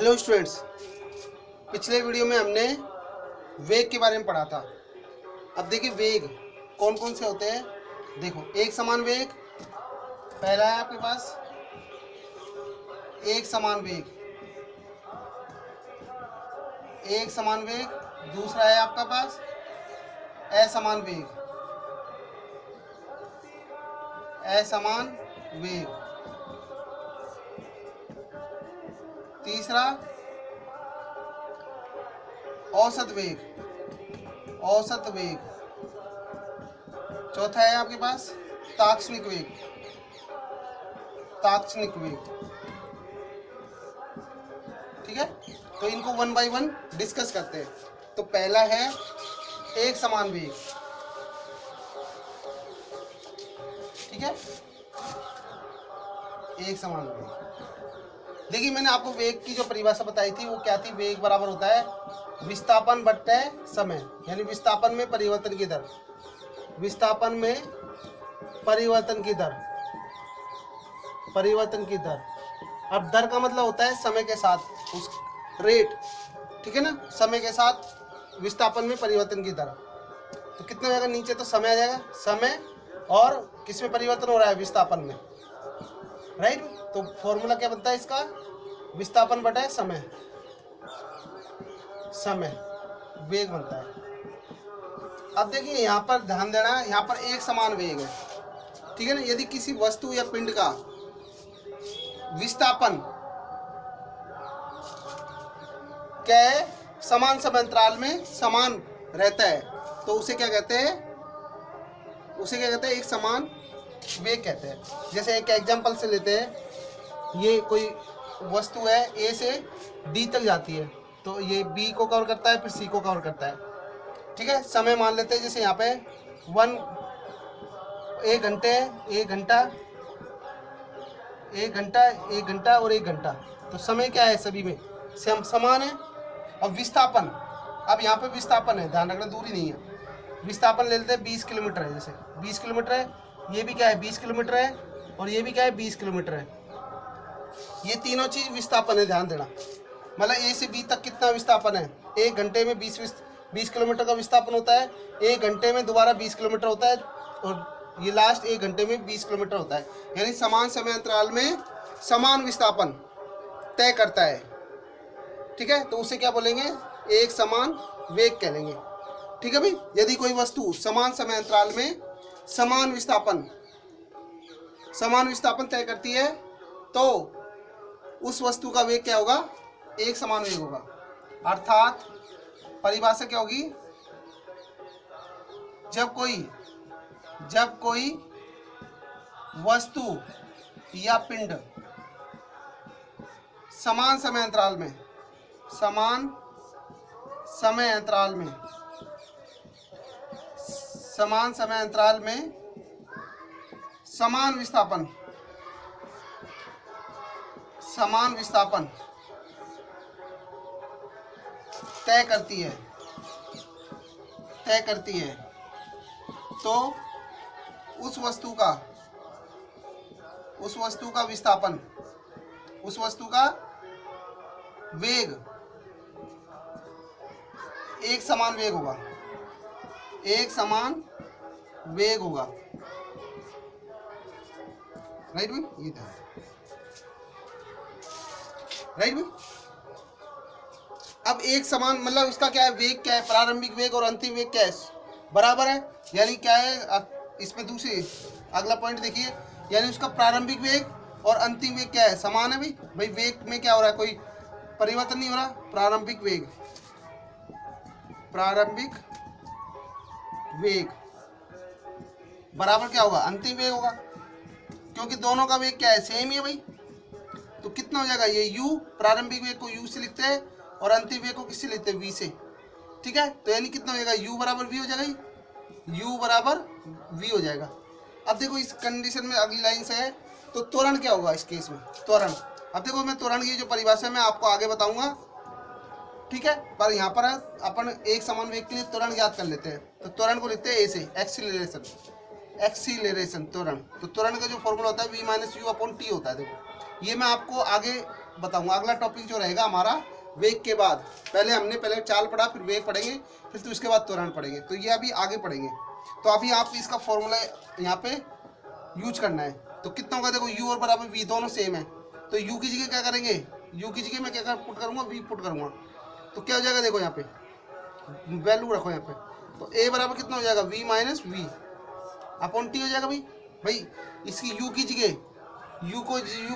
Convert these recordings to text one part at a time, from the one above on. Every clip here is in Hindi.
हेलो स्टूडेंट्स, पिछले वीडियो में हमने वेग के बारे में पढ़ा था। अब देखिए वेग कौन कौन से होते हैं। देखो, एक समान वेग पहला है आपके पास, एक समान वेग, एक समान वेग। दूसरा है आपका पास असमान वेग, असमान वेग। तीसरा औसत वेग, औसत वेग। चौथा है आपके पास ताक्षणिक वेग, ताक्षणिक वेग। ठीक है, तो इनको वन बाय वन डिस्कस करते हैं। तो पहला है एक समान वेग। ठीक है, एक समान वेग। देखिए, मैंने आपको वेग की जो परिभाषा बताई थी वो क्या थी। वेग बराबर होता है विस्थापन बट्टे समय, यानी विस्थापन में परिवर्तन की दर, विस्थापन में परिवर्तन की दर, परिवर्तन की दर। अब दर का मतलब होता है समय के साथ उस रेट। ठीक है ना, समय के साथ विस्थापन में परिवर्तन की दर। तो कितना हो जाएगा, नीचे तो समय आ जाएगा, समय और किस में परिवर्तन हो रहा है, विस्थापन में। राइट, तो फॉर्मूला क्या बनता है इसका, विस्थापन बटा समय, समय वेग बनता है। अब देखिए यहाँ पर ध्यान देना, यहाँ पर एक समान वेग है। ठीक है ना, यदि किसी वस्तु या पिंड का विस्थापन क्या है, समान समय अंतराल में समान रहता है, तो उसे क्या कहते हैं, उसे क्या कहते हैं, एक समान वेग कहते हैं। जैसे एक एग्जांपल से लेते हैं, ये कोई वस्तु है, ए से डी तक जाती है, तो ये बी को कवर करता है, फिर सी को कवर करता है। ठीक है, समय मान लेते हैं, जैसे यहाँ पे एक घंटे, एक घंटा, एक घंटा, एक घंटा और एक घंटा। तो समय क्या है, सभी में समान है। अब विस्थापन, अब यहाँ पे विस्थापन है, ध्यान रखना, दूरी नहीं है। विस्थापन ले लेते हैं 20 किलोमीटर है, जैसे 20 किलोमीटर है, ये भी क्या है 20 किलोमीटर है, और ये भी क्या है 20 किलोमीटर है। ये तीनों चीज विस्थापन है, ध्यान देना। मतलब ए से बी तक कितना विस्थापन है, एक घंटे में 20 किलोमीटर का विस्थापन होता है, एक घंटे में दोबारा 20 किलोमीटर होता है, और ये लास्ट एक घंटे में 20 किलोमीटर होता है। यानी समान समय अंतराल में समान विस्थापन तय करता है। ठीक है, तो उसे क्या बोलेंगे, एक समान वेग कह लेंगे। ठीक है भाई, यदि कोई वस्तु समान समय अंतराल में समान विस्थापन तय करती है, तो उस वस्तु का वेग क्या होगा, एक समान वेग होगा। अर्थात परिभाषा क्या होगी, जब कोई वस्तु या पिंड समान समय अंतराल में समान समय अंतराल में समान विस्थापन तय करती है, तो उस वस्तु का विस्थापन, उस वस्तु का वेग एक समान वेग होगा, एक समान वेग होगा। राइट भाई, ये था राइट भाई। अब एक समान मतलब उसका क्या है, वेग क्या है, प्रारंभिक वेग और अंतिम वेग क्या है, बराबर है। यानी क्या है, इसमें दूसरी अगला पॉइंट देखिए, यानी उसका प्रारंभिक वेग और अंतिम वेग क्या है, समान है भाई। वेग में क्या हो रहा है, कोई परिवर्तन नहीं हो रहा। प्रारंभिक वेग बराबर क्या होगा, अंतिम वेग होगा, क्योंकि दोनों का वेग क्या है, सेम ही है भाई। तो कितना हो जाएगा, ये u, प्रारंभिक वेग को u से लिखते हैं और अंतिम वेग को किससे लिखते हैं, v से। ठीक है, तो यानी कितना हो जाएगा, u बराबर v हो जाएगा, u बराबर v हो जाएगा। अब देखो इस कंडीशन में अगली लाइन से है, तो त्वरण क्या होगा इस केस में, त्वरण। अब देखो, मैं त्वरण की जो परिभाषा मैं आपको आगे बताऊंगा। ठीक है, पर यहाँ पर अपन एक समान वेग के लिए त्वरण ज्ञात कर लेते हैं। तो त्वरण को लिखते हैं ए से, एक्सीलरेशन त्वरण। तो त्वरण का जो फॉर्मूला होता है v - u/t होता है। देखो, ये मैं आपको आगे बताऊंगा। अगला टॉपिक जो रहेगा हमारा वेग के बाद, पहले चाल पढ़ा, फिर वेग पढ़ेंगे, फिर तो उसके बाद त्वरण पढ़ेंगे। तो ये अभी आगे पढ़ेंगे। तो अभी आप इसका फॉर्मूला यहाँ पे यूज करना है। तो कितना होगा, देखो u और बराबर v दोनों सेम है, तो u की जगह क्या करेंगे, u की जगह मैं क्या पुट करूँगा, v पुट करूँगा। तो क्या हो जाएगा, देखो यहाँ पे वैल्यू रखो यहाँ पे, तो a बराबर कितना हो जाएगा, v minus v upon t हो जाएगा। भाई इसकी u की जगह, u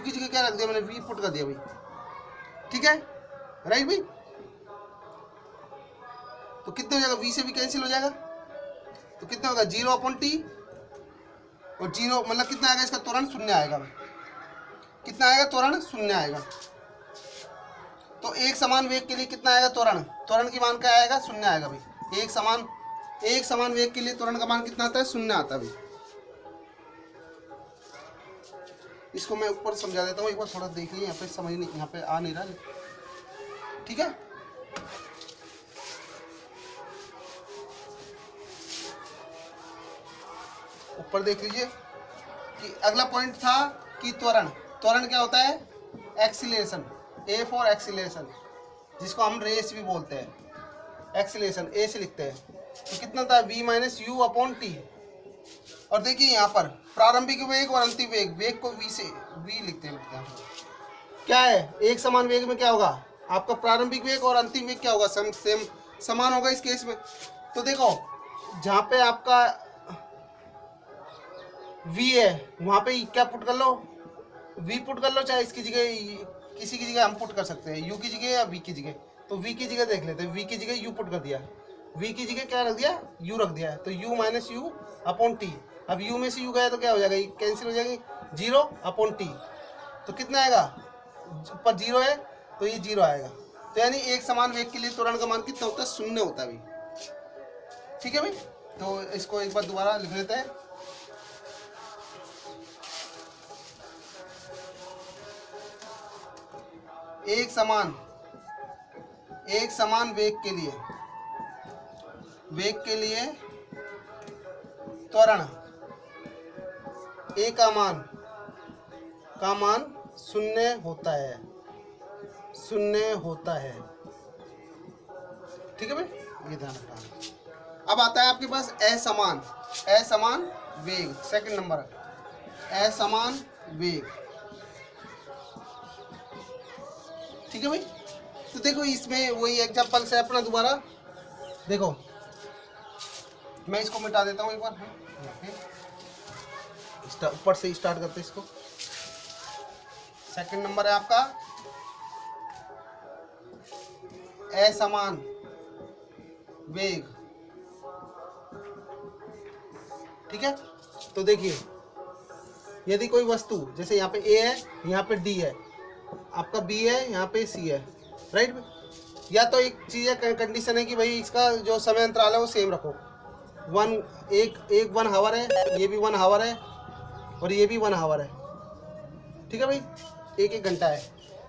की जगह क्या रख दिया मैंने, v पुट कर दिया भाई, ठीक है, राइट भाई। तो कितने हो जाएगा, v से भी कैंसिल हो जाएगा, तो कितना होगा 0 अपॉन टी, और 0 मतलब कितना आएगा, इसका त्वरण 0 आएगा भाई, कितना आएगा, त्वरण 0 आएगा। तो एक समान वेग के लिए कितना आएगा त्वरण की मान क्या आएगा, 0 आएगा भाई। एक समान वेग के लिए त्वरण का मान कितना आता है, 0 आता है भाई। इसको मैं ऊपर समझा देता हूँ, एक बार थोड़ा देख लीजिए, यहाँ पे समझ नहीं, यहाँ पे आ नहीं रहा, ठीक है। ऊपर देख लीजिए कि अगला पॉइंट था कि त्वरण क्या होता है, एक्सीलरेशन, ए फॉर एक्सीलरेशन, जिसको हम रेस भी बोलते हैं, एक्सीलरेशन ए से लिखते हैं। तो कितना था, v minus you upon T. और देखिए यहाँ पर प्रारंभिक वेग और अंतिम वेग को v लिखते हैं। क्या है, एक समान वेग में क्या होगा, आपका प्रारंभिक वेग और अंतिम वेग क्या होगा, सेम समान होगा इस केस में। तो देखो जहाँ पे आपका v है वहाँ पे क्या पुट कर लो, v पुट कर लो, चाहे इसकी जगह किसी की जगह हम पुट कर सकते हैं, u की जगह या v की जगह। तो v की जगह देख लेते हैं, v की जगह u पुट कर दिया, v की जगह क्या रख दिया, u रख दिया है, तो u minus you upon T. अब u में से u गया तो क्या हो जाएगा, कैंसिल हो जाएगी, 0 अपॉन टी। तो कितना आएगा, पर 0 है तो ये 0 आएगा। तो यानी एक समान वेग के लिए त्वरण का मान कितना होता है, 0 होता है भाई, ठीक है भाई। तो इसको एक बार दोबारा लिख लेते हैं। एक समान वेग के लिए त्वरण ए का मान 0 होता है, ठीक है भाई, ये ध्यान रखना। अब आता है आपके पास असमान वेग, सेकंड नंबर असमान वेग, ठीक है भाई। तो देखो इसमें वही एग्जांपल से अपना दोबारा देखो, मैं इसको मिटा देता हूँ एक बार, ऊपर से स्टार्ट करते हैं इसको। सेकंड नंबर है आपका असमान वेग, ठीक है। तो देखिए यदि कोई वस्तु, जैसे यहाँ पे ए है, यहाँ पे डी है, आपका बी है, यहाँ पे सी है, राइट। या तो एक चीज़ है, कंडीशन है कि भाई इसका जो समय अंतराल है वो सेम रखो, एक 1 हावर है, ये भी 1 हावर है, और ये भी 1 हावर है, ठीक है भाई, एक घंटा है।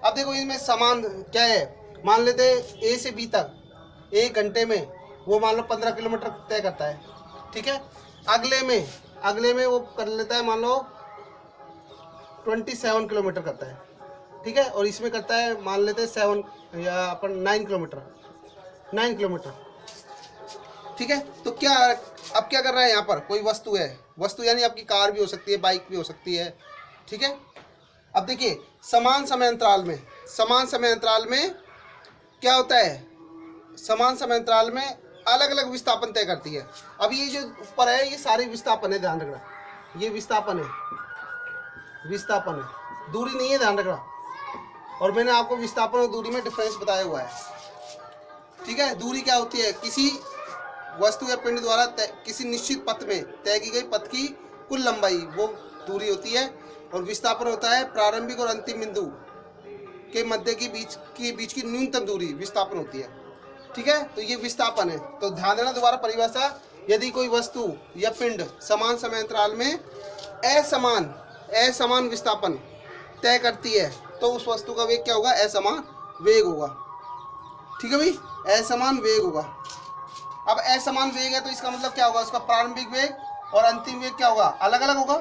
अब देखो इसमें समान क्या है, मान लेते ए से बी तक एक घंटे में वो मान लो 15 किलोमीटर तय करता है, ठीक है। अगले में वो कर लेता है, मान लो 27 किलोमीटर करता है, ठीक है। और इसमें करता है, मान लेते हैं 7 या अपन 9 किलोमीटर, ठीक है। तो अब क्या कर रहा है, यहाँ पर कोई वस्तु है, वस्तु यानी आपकी कार भी हो सकती है, बाइक भी हो सकती है, ठीक है। अब देखिए समान समय अंतराल में क्या होता है, समान समय अंतराल में अलग अलग विस्थापन तय करती है। अब ये जो ऊपर है ये सारे विस्थापन है, ध्यान रखना, ये विस्थापन है, दूरी नहीं है, ध्यान रखना। और मैंने आपको विस्थापन और दूरी में डिफरेंस बताया हुआ है, ठीक है। दूरी क्या होती है, किसी वस्तु या पिंड द्वारा किसी निश्चित पथ में तय की गई पथ की कुल लंबाई, वो दूरी होती है। और विस्थापन होता है प्रारंभिक और अंतिम बिंदु के मध्य की बीच की न्यूनतम दूरी विस्थापन होती है, ठीक है। तो ये विस्थापन है। तो ध्यान देना दोबारा परिभाषा, यदि कोई वस्तु या पिंड समान समय अंतराल में असमान विस्थापन तय करती है तो उस वस्तु का वेग क्या होगा, असमान वेग होगा, ठीक है भाई, असमान वेग होगा। अब असमान वेग है तो इसका मतलब क्या होगा, उसका प्रारंभिक वेग और अंतिम वेग क्या होगा, अलग अलग होगा,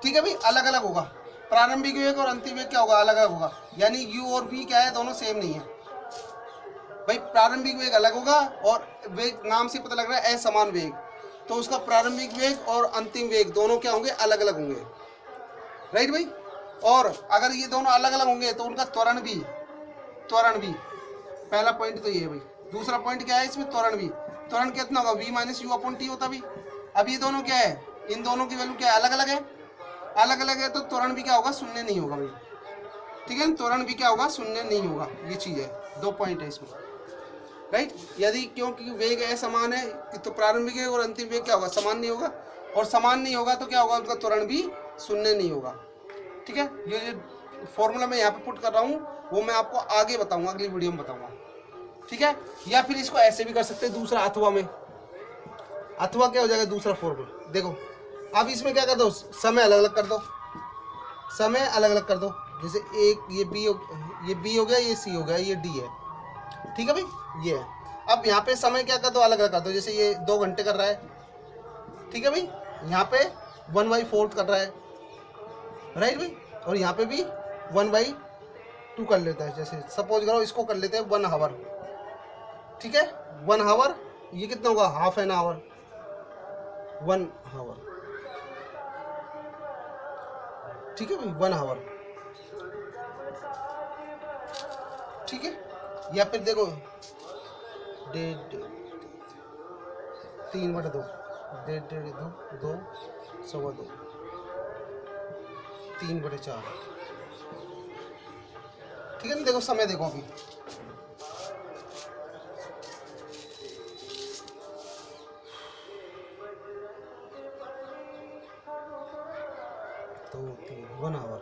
ठीक है भाई, अलग अलग होगा। प्रारंभिक वेग और अंतिम वेग क्या होगा, अलग अलग होगा। यानी u और v क्या है, दोनों सेम नहीं है भाई। प्रारंभिक वेग अलग होगा और वेग नाम से पता लग रहा है असमान वेग, तो उसका प्रारंभिक वेग और अंतिम वेग दोनों क्या होंगे, अलग अलग होंगे, राइट भाई। और अगर ये दोनों अलग अलग होंगे तो उनका त्वरण भी पहला पॉइंट तो ये है भाई। दूसरा पॉइंट क्या है इसमें, त्वरण भी। त्वरण कितना होगा, v minus you upon T होता भी। अब ये दोनों क्या है, इन दोनों की वैल्यू क्या है, अलग अलग है, अलग अलग है, तो त्वरण भी क्या होगा, शून्य नहीं होगा भाई, ठीक है। त्वरण भी क्या होगा, शून्य नहीं होगा। ये चीज़ है, 2 पॉइंट है इसमें, राइट। यदि क्योंकि वेग समान है तो प्रारंभिक वेग और अंतिम वेग क्या होगा, समान नहीं होगा, और समान नहीं होगा तो क्या होगा, उनका त्वरण भी शून्य नहीं होगा, ठीक है। ये जो फॉर्मूला मैं यहाँ पे पुट कर रहा हूँ वो मैं आपको आगे बताऊंगा, अगली वीडियो में बताऊंगा, ठीक है। या फिर इसको ऐसे भी कर सकते हैं दूसरा, अथवा में। अथवा क्या हो जाएगा, दूसरा फॉर्मूला देखो। अब इसमें क्या कर दो, समय अलग अलग कर दो, समय अलग अलग कर दो। जैसे एक ये बी हो गया, ये सी हो गया, ये डी है, ठीक है भाई, ये है। अब यहाँ पे समय क्या कर दो, अलग अलग कर दो। जैसे ये 2 घंटे कर रहा है, ठीक है भाई, यहाँ पे 1/4 कर रहा है, राइट भाई। और यहाँ पे भी 1/2 कर लेता है। जैसे सपोज करो इसको कर लेते हैं 1 आवर, ठीक है। 1 आवर ये कितना होगा, हाफ एन आवर, 1 आवर, ठीक है भाई, 1 आवर, ठीक है। या फिर देखो 3/2, 2 सवा 2, 3/4, ठीक है ना। देखो समय देखो अभी, तो 1 आवर,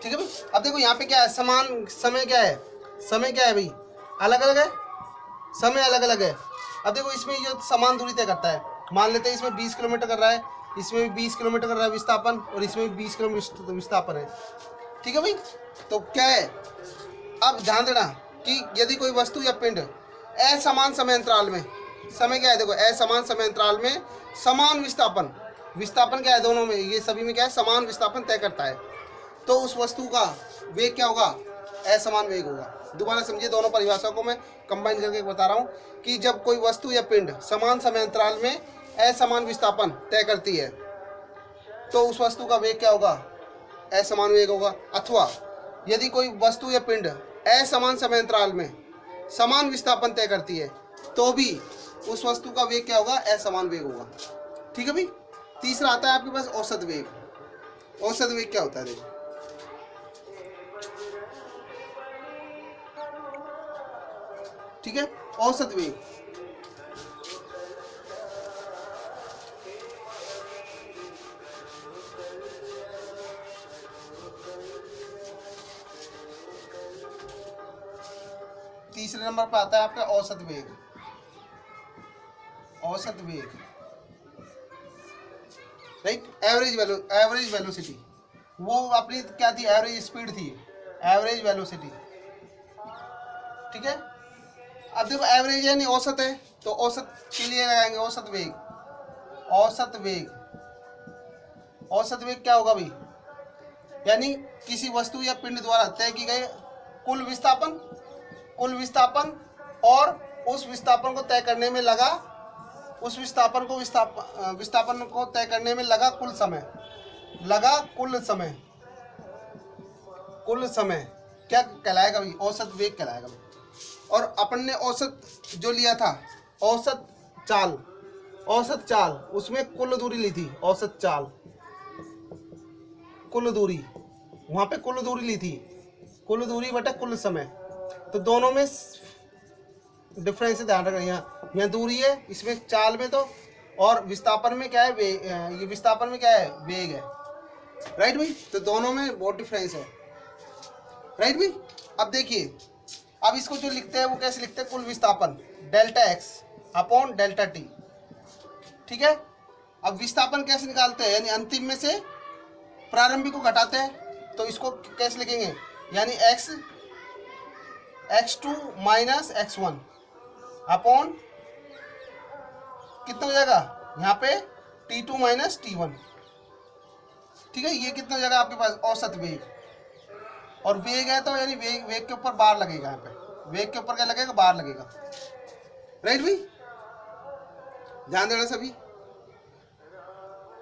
ठीक है भाई। अब देखो यहाँ पे क्या है, समान समय क्या है, समय क्या है भाई, अलग अलग है, समय अलग अलग है। अब देखो इसमें जो समान दूरी तय करता है, मान लेते हैं इसमें 20 किलोमीटर कर रहा है, इसमें भी 20 किलोमीटर कर रहा है विस्थापन, और इसमें भी 20 किलोमीटर विस्थापन है, ठीक है भाई। तो क्या है, अब ध्यान देना कि यदि कोई वस्तु या पिंड असमान समय अंतराल में, समय क्या है देखो, असमान समय अंतराल में समान विस्थापन, विस्थापन क्या है दोनों में, ये सभी में क्या है, समान विस्थापन तय करता है, तो उस वस्तु का वेग क्या होगा, असमान वेग होगा। दोबारा समझिए, दोनों परिभाषा को मैं कंबाइन करके बता रहा हूँ कि जब कोई वस्तु या पिंड समान समय अंतराल में असमान विस्थापन तय करती है तो उस वस्तु का वेग क्या होगा, असमान वेग होगा। अथवा यदि कोई वस्तु या पिंड असमान समय अंतराल में समान विस्थापन तय करती है तो भी उस वस्तु का वेग क्या होगा, असमान वेग होगा, ठीक है भाई। तीसरा आता है आपके पास औसत वेग। औसत वेग क्या होता है देखो, ठीक है, औसत वेग, तीसरे नंबर पर आता है आपका औसत वेग। औसत वेग, राइट, एवरेज वेलोसिटी, वो अपनी क्या थी, एवरेज स्पीड थी, एवरेज वेलोसिटी, ठीक है। अब देखो एवरेज है नहीं, औसत है, तो औसत के लिए लगाएंगे औसत वेग। औसत वेग, औसत वेग क्या होगा भाई, यानी किसी वस्तु या पिंड द्वारा तय की गई कुल विस्थापन और उस विस्थापन को तय करने में लगा, उस विस्थापन को तय करने में लगा कुल समय क्या कहलाएगा भाई, औसत वेग कहलाएगा भाई। और अपन ने औसत जो लिया था, औसत चाल, उसमें कुल दूरी ली थी, औसत चाल, कुल दूरी, वहां पे कुल दूरी ली थी, कुल दूरी बटा कुल समय, तो दोनों में डिफरेंस ध्यान रखना। यहाँ दूरी है इसमें चाल में, तो और विस्थापन में क्या है, ये विस्थापन में क्या है, वेग है, राइट भाई। तो दोनों में बहुत डिफरेंस है, राइट भाई। अब देखिए, अब इसको जो लिखते हैं वो कैसे लिखते हैं, कुल विस्थापन delta x upon delta t, ठीक है। अब विस्थापन कैसे निकालते हैं, यानी अंतिम में से प्रारंभिक को घटाते हैं, तो इसको कैसे लिखेंगे, यानी x2 माइनस x1 अपॉन कितना हो जाएगा, यहाँ पे T2 माइनस T1, ठीक है। ये कितना जगह आपके पास औसत वेग, और वेग है तो यानी वेग के ऊपर बार लगेगा, यहाँ पे वेग के ऊपर क्या लगेगा, बार लगेगा, राइट भाई, ध्यान देना सभी।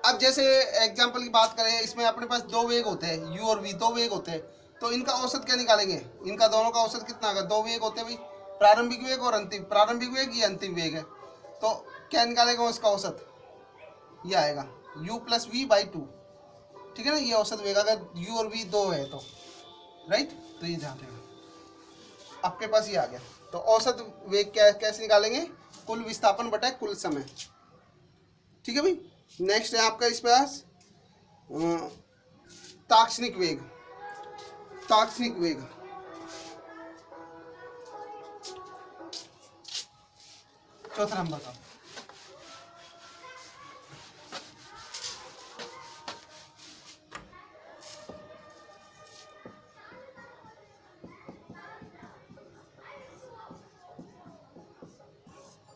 अब जैसे एग्जांपल की बात करें, इसमें अपने पास दो वेग होते हैं, u और v, दो वेग होते हैं, तो इनका औसत क्या निकालेंगे, इनका दोनों का औसत कितना होगा, दो वेग होते हैं भाई, प्रारंभिक वेग और अंतिम, प्रारंभिक वेग ये अंतिम वेग है, तो क्या निकालेगा उसका औसत, ये आएगा u प्लस वी बाई 2, ठीक है ना, ये औसत वेग अगर u और v दो है तो, राइट। तो ये ध्यान देना, आपके पास ये आ गया। तो औसत वेग क्या कैसे निकालेंगे, कुल विस्थापन बटा कुल समय, ठीक है भाई। नेक्स्ट है आपका इस पास ताक्षणिक वेग, ताक्षणिक वेग, चौथा नंबर का,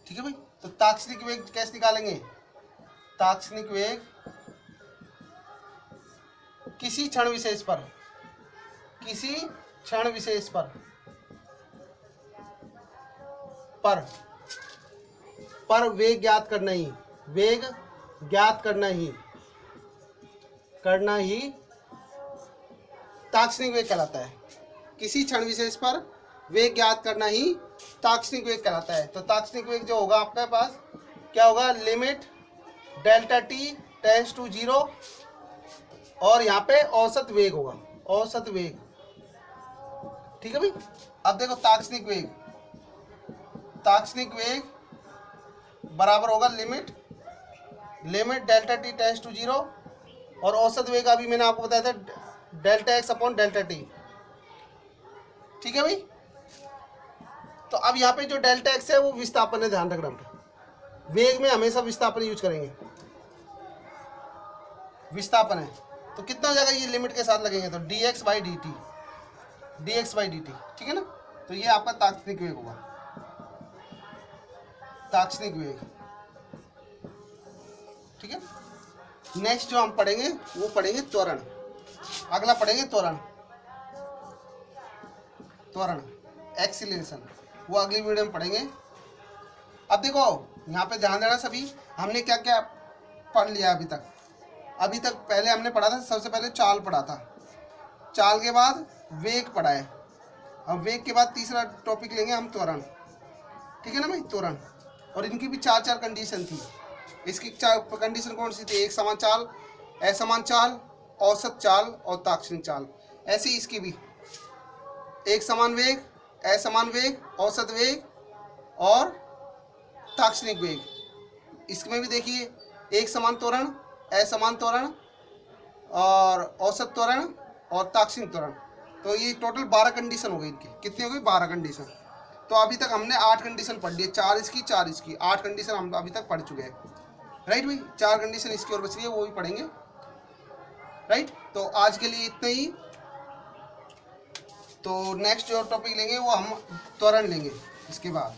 ठीक है भाई। तो ताक्षणिक वेग कैसे निकालेंगे, ताक्षणिक वेग किसी क्षण विशेष पर, किसी क्षण विशेष पर वेग ज्ञात करना ही, वेग ज्ञात करना ही ताक्षणिक वेग कहलाता है। किसी क्षण विशेष पर वेग ज्ञात करना ही ताक्षणिक वेग कहलाता है। तो ताक्षणिक वेग जो होगा आपके पास क्या होगा, limit delta t tends to 0, और यहाँ पे औसत वेग होगा, औसत वेग, ठीक है भाई। अब देखो ताक्षणिक वेग बराबर होगा limit delta t tends to 0, और औसत वेग अभी मैंने आपको बताया था delta x upon delta t, ठीक है भाई। तो अब यहाँ पे जो डेल्टा एक्स है वो विस्थापन है, ध्यान रखना, वेग में हमेशा विस्थापन यूज करेंगे, विस्थापन है, तो कितना हो जाएगा, ये लिमिट के साथ लगेंगे तो dx बाई dt, ठीक है ना। तो ये आपका ताक्षणिक वेग होगा, ताक्षणिक वेग, ठीक है। नेक्स्ट जो हम पढ़ेंगे वो पढ़ेंगे त्वरण, अगला पढ़ेंगे त्वरण एक्सीलरेशन, वो अगली वीडियो में पढ़ेंगे। अब देखो यहाँ पे ध्यान देना सभी, हमने क्या क्या पढ़ लिया अभी तक पहले हमने पढ़ा था, सबसे पहले चाल पढ़ा था, चाल के बाद वेग पढ़ा है, अब वेग के बाद तीसरा टॉपिक लेंगे हम त्वरण, ठीक है ना भाई, त्वरण। और इनकी भी चार कंडीशन थी, इसकी चार कंडीशन कौन सी थी, एक समान चाल, असमान चाल, औसत चाल और ताक्षणिक चाल। ऐसी इसकी भी एक समान वेग, असमान वेग, औसत वेग और ताक्षणिक वेग। इसमें भी देखिए एक समान त्वरण, असमान त्वरण और औसत त्वरण और ताक्षणिक त्वरण। तो ये टोटल 12 कंडीशन हो गई इनकी, कितनी हो गई, 12 कंडीशन। तो अभी तक हमने 8 कंडीशन पढ़ ली है, 4 इसकी 8 कंडीशन हम अभी तक पढ़ चुके हैं, राइट भाई। 4 कंडीशन इसकी और बच रही है, वो भी पढ़ेंगे, राइट। तो आज के लिए इतना ही। तो नेक्स्ट जो टॉपिक लेंगे वो हम त्वरण लेंगे इसके बाद।